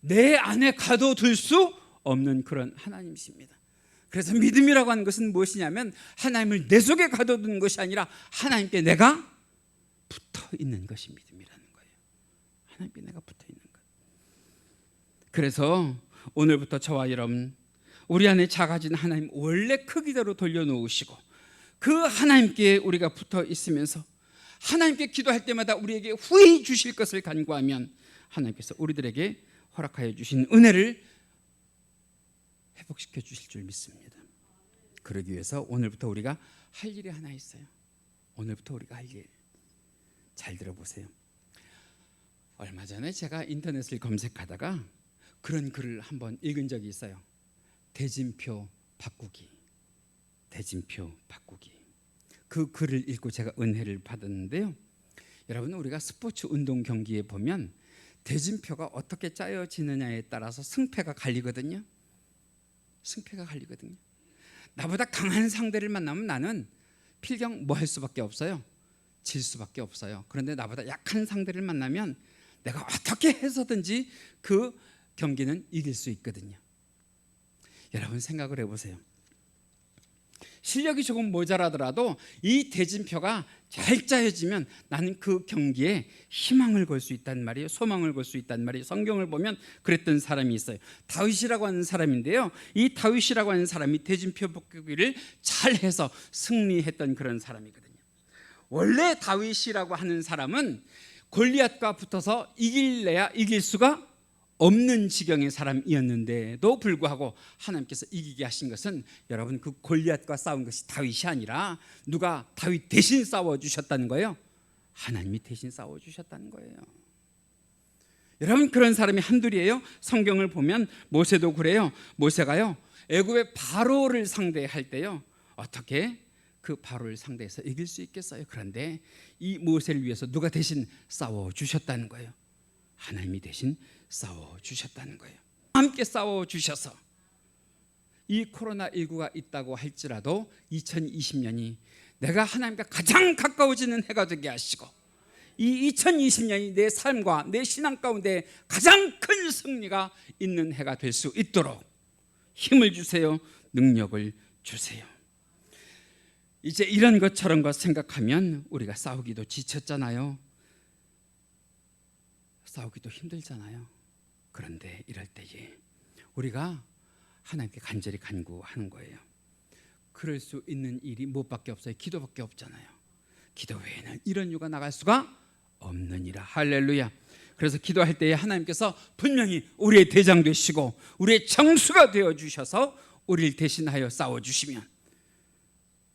내 안에 가둬둘 수 없는 그런 하나님이십니다. 그래서 믿음이라고 하는 것은 무엇이냐면 하나님을 내 속에 가둬두는 것이 아니라 하나님께 내가 붙어 있는 것이 믿음이라는 거예요. 하나님께 내가 붙어 있는 것. 그래서 오늘부터 저와 여러분 우리 안에 작아진 하나님 원래 크기대로 돌려놓으시고 그 하나님께 우리가 붙어 있으면서 하나님께 기도할 때마다 우리에게 후히 주실 것을 간구하면 하나님께서 우리들에게 허락하여 주신 은혜를 회복시켜 주실 줄 믿습니다. 그러기 위해서 오늘부터 우리가 할 일이 하나 있어요. 오늘부터 우리가 할 일. 잘 들어보세요. 얼마 전에 제가 인터넷을 검색하다가 그런 글을 한번 읽은 적이 있어요. 대진표 바꾸기. 대진표 바꾸기. 그 글을 읽고 제가 은혜를 받았는데요. 여러분 우리가 스포츠 운동 경기에 보면 대진표가 어떻게 짜여지느냐에 따라서 승패가 갈리거든요. 승패가 갈리거든요. 나보다 강한 상대를 만나면 나는 필경 뭐 할 수밖에 없어요. 질 수밖에 없어요. 그런데 나보다 약한 상대를 만나면 내가 어떻게 해서든지 그 경기는 이길 수 있거든요. 여러분 생각을 해보세요. 실력이 조금 모자라더라도 이 대진표가 잘 짜여지면 나는 그 경기에 희망을 걸 수 있단 말이에요. 소망을 걸 수 있단 말이에요. 성경을 보면 그랬던 사람이 있어요. 다윗이라고 하는 사람인데요, 이 다윗이라고 하는 사람이 대진표 복귀를 잘해서 승리했던 그런 사람이거든요. 원래 다윗이라고 하는 사람은 골리앗과 붙어서 이길래야 이길 수가 없는 지경의 사람이었는데도 불구하고 하나님께서 이기게 하신 것은, 여러분, 그 골리앗과 싸운 것이 다윗이 아니라 누가 다윗 대신 싸워주셨다는 거예요. 하나님이 대신 싸워주셨다는 거예요. 여러분, 그런 사람이 한둘이에요. 성경을 보면 모세도 그래요. 모세가요, 애굽의 바로를 상대할 때요, 어떻게 그 바로를 상대해서 이길 수 있겠어요? 그런데 이 모세를 위해서 누가 대신 싸워주셨다는 거예요. 하나님이 대신 싸워주셨다는 거예요. 함께 싸워주셔서 이 코로나19가 있다고 할지라도 2020년이 내가 하나님과 가장 가까워지는 해가 되게 하시고, 이 2020년이 내 삶과 내 신앙 가운데 가장 큰 승리가 있는 해가 될 수 있도록 힘을 주세요. 능력을 주세요. 이제 이런 것 저런 것 생각하면 우리가 싸우기도 지쳤잖아요. 싸우기도 힘들잖아요. 그런데 이럴 때에 우리가 하나님께 간절히 간구하는 거예요. 그럴 수 있는 일이 무엇밖에 없어요? 기도밖에 없잖아요. 기도 외에는 이런 이유가 나갈 수가 없느니라. 할렐루야. 그래서 기도할 때에 하나님께서 분명히 우리의 대장 되시고 우리의 정수가 되어주셔서 우리를 대신하여 싸워주시면,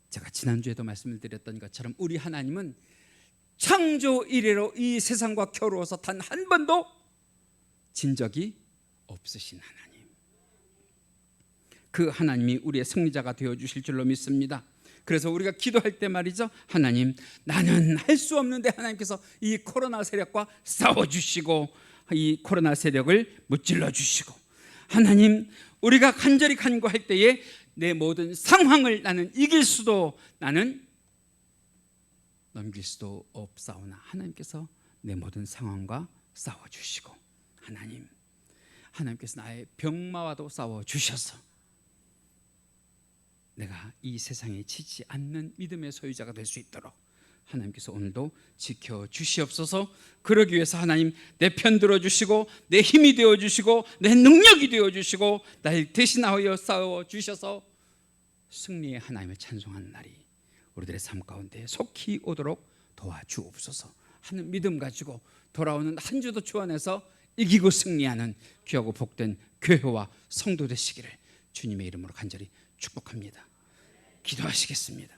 제가 지난주에도 말씀을 드렸던 것처럼 우리 하나님은 창조 이래로 이 세상과 겨루어서 단 한 번도 진 적이 없으신 하나님, 그 하나님이 우리의 승리자가 되어주실 줄로 믿습니다. 그래서 우리가 기도할 때 말이죠, 하나님, 나는 할 수 없는데 하나님께서 이 코로나 세력과 싸워주시고 이 코로나 세력을 무찔러 주시고, 하나님, 우리가 간절히 간구할 때에 내 모든 상황을 나는 이길 수도 나는 넘길 수도 없사오나 하나님께서 내 모든 상황과 싸워주시고, 하나님께서 나의 병마와도 싸워주셔서 내가 이 세상에 지지 않는 믿음의 소유자가 될 수 있도록 하나님께서 오늘도 지켜주시옵소서. 그러기 위해서 하나님, 내 편 들어주시고 내 힘이 되어주시고 내 능력이 되어주시고 나를 대신하여 싸워주셔서 승리의 하나님을 찬송하는 날이 우리들의 삶 가운데 속히 오도록 도와주옵소서 하는 믿음 가지고 돌아오는 한 주도 주 안에서 이기고 승리하는 귀하고 복된 교회와 성도 되시기를 주님의 이름으로 간절히 축복합니다. 기도하시겠습니다.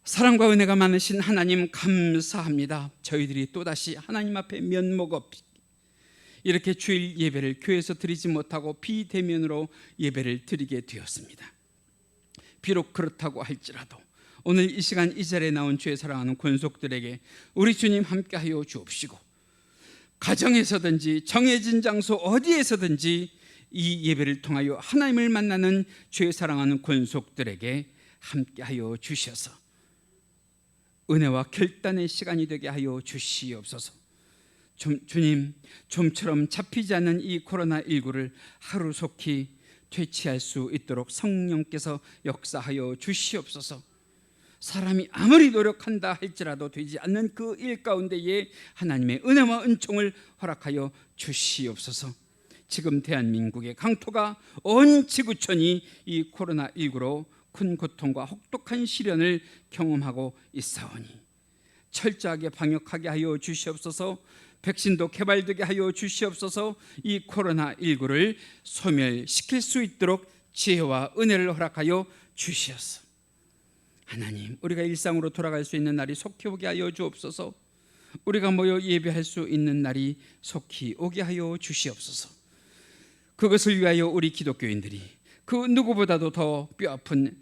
사랑과 은혜가 많으신 하나님, 감사합니다. 저희들이 또다시 하나님 앞에 면목 없이 이렇게 주일 예배를 교회에서 드리지 못하고 비대면으로 예배를 드리게 되었습니다. 비록 그렇다고 할지라도 오늘 이 시간 이 자리에 나온 주의 사랑하는 권속들에게 우리 주님 함께하여 주옵시고, 가정에서든지 정해진 장소 어디에서든지 이 예배를 통하여 하나님을 만나는 주의 사랑하는 권속들에게 함께하여 주셔서 은혜와 결단의 시간이 되게 하여 주시옵소서. 주님, 좀처럼 잡히지 않는 이 코로나19를 하루속히 퇴치할 수 있도록 성령께서 역사하여 주시옵소서. 사람이 아무리 노력한다 할지라도 되지 않는 그 일 가운데에 하나님의 은혜와 은총을 허락하여 주시옵소서. 지금 대한민국의 강토가 온 지구촌이 이 코로나19로 큰 고통과 혹독한 시련을 경험하고 있사오니 철저하게 방역하게 하여 주시옵소서. 백신도 개발되게 하여 주시옵소서. 이 코로나19를 소멸시킬 수 있도록 지혜와 은혜를 허락하여 주시옵소서. 하나님, 우리가 일상으로 돌아갈 수 있는 날이 속히 오게 하여 주옵소서. 우리가 모여 예배할 수 있는 날이 속히 오게 하여 주시옵소서. 그것을 위하여 우리 기독교인들이 그 누구보다도 더 뼈아픈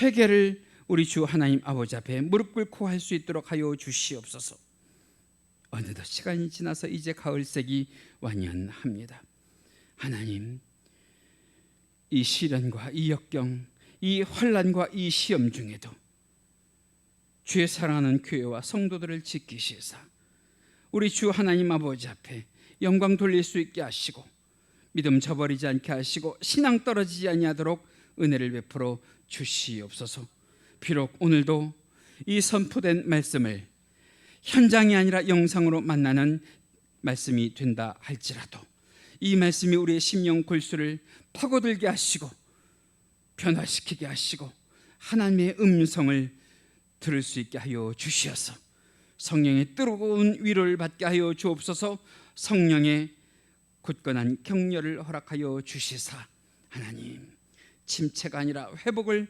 회개를 우리 주 하나님 아버지 앞에 무릎 꿇고 할 수 있도록 하여 주시옵소서. 어느덧 시간이 지나서 이제 가을색이 완연합니다. 하나님, 이 시련과 이 역경, 이 환난과 이 시험 중에도 주의 사랑하는 교회와 성도들을 지키시사 우리 주 하나님 아버지 앞에 영광 돌릴 수 있게 하시고 믿음 저버리지 않게 하시고 신앙 떨어지지 아니하도록 은혜를 베풀어 주시옵소서. 비록 오늘도 이 선포된 말씀을 현장이 아니라 영상으로 만나는 말씀이 된다 할지라도 이 말씀이 우리의 심령 골수를 파고들게 하시고 변화시키게 하시고 하나님의 음성을 들을 수 있게 하여 주시어서 성령의 뜨거운 위로를 받게 하여 주옵소서. 성령의 굳건한 격려를 허락하여 주시사 하나님 침체가 아니라 회복을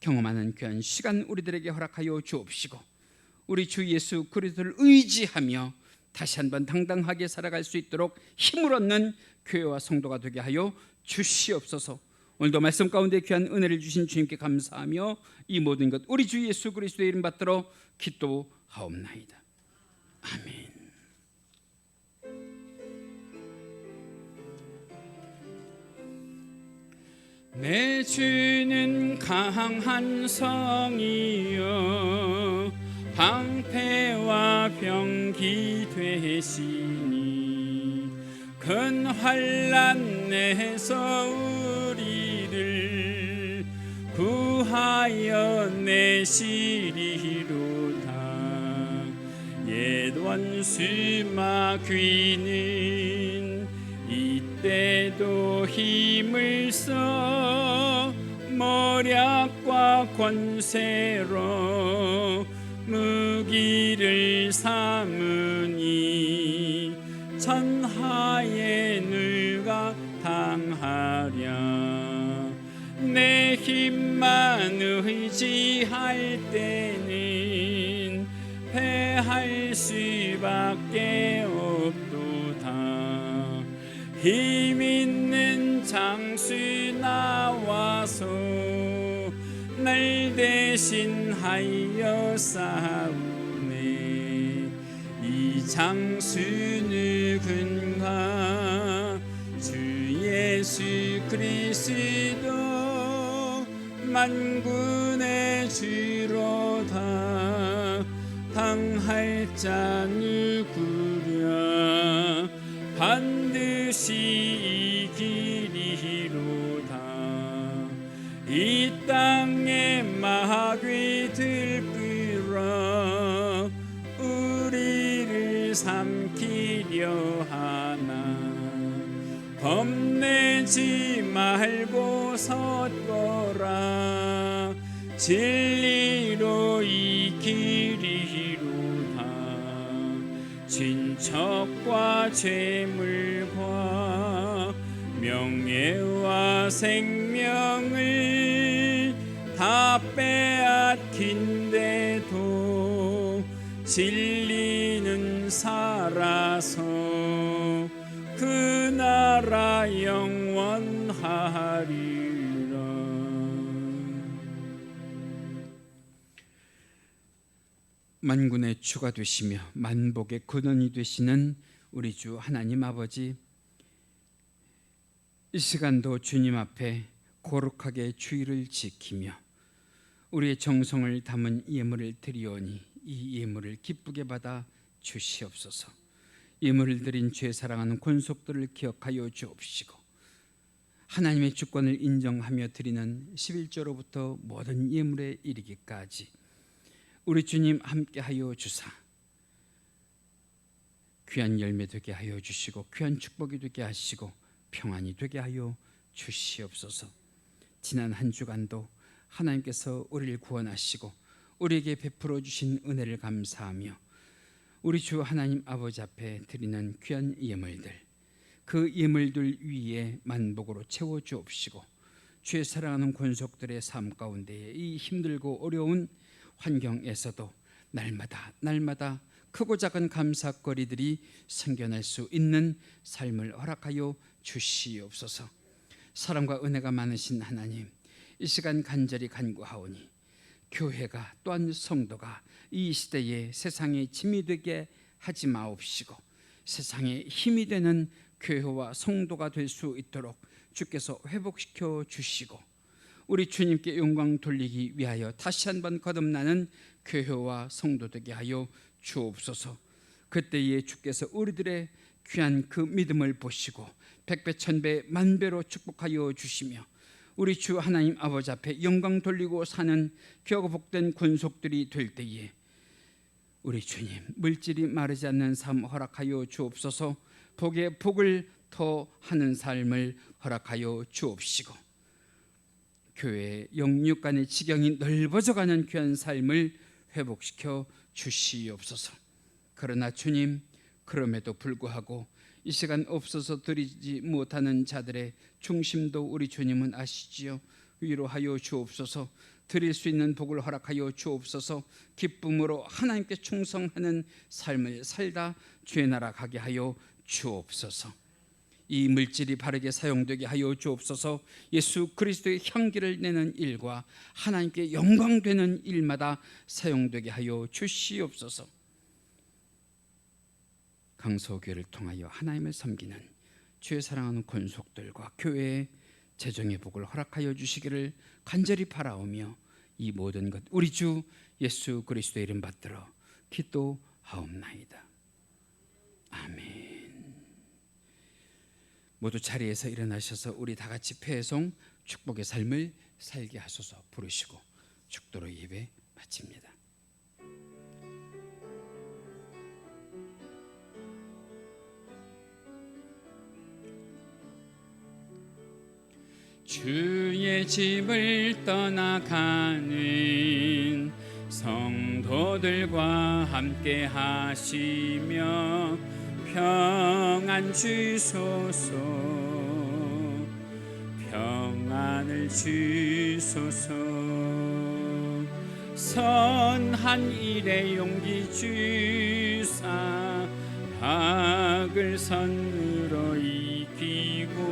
경험하는 귀한 시간 우리들에게 허락하여 주옵시고 우리 주 예수 그리스도를 의지하며 다시 한번 당당하게 살아갈 수 있도록 힘을 얻는 교회와 성도가 되게 하여 주시옵소서. 오늘도 말씀 가운데 귀한 은혜를 주신 주님께 감사하며 이 모든 것 우리 주 예수 그리스도의 이름 받들어 기도하옵나이다. 아멘. 내 주는 강한 성이여 방패와 병기 되시니 큰 환난 내서 우리를 구하여 내시리로다. 옛 원수 마귀는 이때도 힘을 써 모략과 권세로 무기를 삼으니 천하의 누가 당하랴. 내 힘만 의지할 때는 패할 수밖에 없도다. 힘 있는 장수 나와서 날 대신하여 싸우네. 이 장수 누군가 주 예수 그리스도 만군의 주로다. 당할 자 누구랴. 반드시 이기리로다. 이 땅에 마귀 들끓어 우리를 삼키려 하나. 겁내지 말고 섰거라. 진리로 이기리로다. 친척과 재물과 명예와 생명을 다 빼앗긴데도 진리는 살아서 그 나라 영원하리라. 만군의 주가 되시며 만복의 근원이 되시는 우리 주 하나님 아버지, 이 시간도 주님 앞에 거룩하게 주의를 지키며 우리의 정성을 담은 예물을 드리오니 이 예물을 기쁘게 받아 주시옵소서. 예물을 드린 주의 사랑하는 권속들을 기억하여 주옵시고 하나님의 주권을 인정하며 드리는 11조로부터 모든 예물에 이르기까지 우리 주님 함께하여 주사 귀한 열매 되게 하여 주시고 귀한 축복이 되게 하시고 평안이 되게 하여 주시옵소서. 지난 한 주간도 하나님께서 우리를 구원하시고 우리에게 베풀어 주신 은혜를 감사하며 우리 주 하나님 아버지 앞에 드리는 귀한 예물들, 그 예물들 위에 만복으로 채워 주옵시고 주의 사랑하는 권속들의 삶 가운데에 이 힘들고 어려운 환경에서도 날마다 크고 작은 감사거리들이 생겨날 수 있는 삶을 허락하여 주시옵소서. 사랑과 은혜가 많으신 하나님, 이 시간 간절히 간구하오니 교회가 또한 성도가 이 시대에 세상의 짐이 되게 하지 마옵시고 세상에 힘이 되는 교회와 성도가 될 수 있도록 주께서 회복시켜 주시고 우리 주님께 영광 돌리기 위하여 다시 한번 거듭나는 교회와 성도 되게 하여 주옵소서. 그때에 주께서 우리들의 귀한 그 믿음을 보시고 백배 천배 만배로 축복하여 주시며 우리 주 하나님 아버지 앞에 영광 돌리고 사는 귀하고 복된 권속들이 될 때에 우리 주님 물질이 마르지 않는 삶 허락하여 주옵소서. 복에 복을 더하는 삶을 허락하여 주옵시고 교회 영육 간의 지경이 넓어져가는 귀한 삶을 회복시켜 주시옵소서. 그러나 주님, 그럼에도 불구하고 이 시간 없어서 드리지 못하는 자들의 중심도 우리 주님은 아시지요. 위로하여 주옵소서. 드릴 수 있는 복을 허락하여 주옵소서. 기쁨으로 하나님께 충성하는 삶을 살다 주의 나라 가게 하여 주옵소서. 이 물질이 바르게 사용되게 하여 주옵소서. 예수 그리스도의 향기를 내는 일과 하나님께 영광되는 일마다 사용되게 하여 주시옵소서. 강서교회를 통하여 하나님을 섬기는 주의 사랑하는 권속들과 교회의 재정의 복을 허락하여 주시기를 간절히 바라오며 이 모든 것 우리 주 예수 그리스도의 이름 받들어 기도하옵나이다. 아멘. 모두 자리에서 일어나셔서 우리 다 같이 패송 축복의 삶을 살게 하소서 부르시고 축도로 예배 마칩니다. 주의 집을 떠나가는 성도들과 함께 하시며 평안 주소서. 평안을 주소서. 선한 일에 용기 주사 악을 선으로 이기고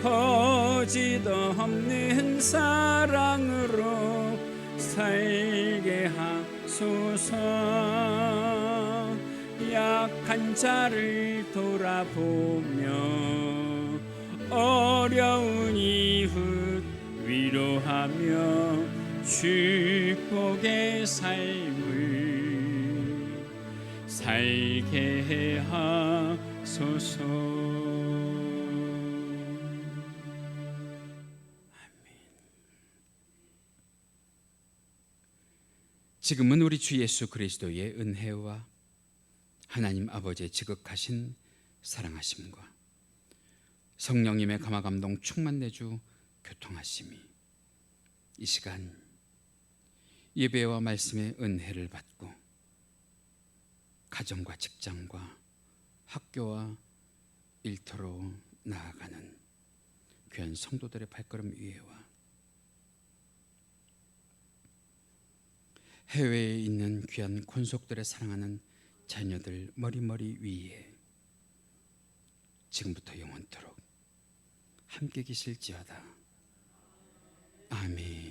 거짓 없는 사랑으로 살게 하소서. 약한 자를 돌아보며 어려운 이웃 위로하며 축복의 삶을 살게 하소서. 지금은 우리 주 예수 그리스도의 은혜와 하나님 아버지의 지극하신 사랑하심과 성령님의 감화감동 충만 내주 교통하심이 이 시간 예배와 말씀의 은혜를 받고 가정과 직장과 학교와 일터로 나아가는 귀한 성도들의 발걸음 위에와 해외에 있는 귀한 권속들의 사랑하는 자녀들 머리머리 위에 지금부터 영원토록 함께 계실지어다. 아멘.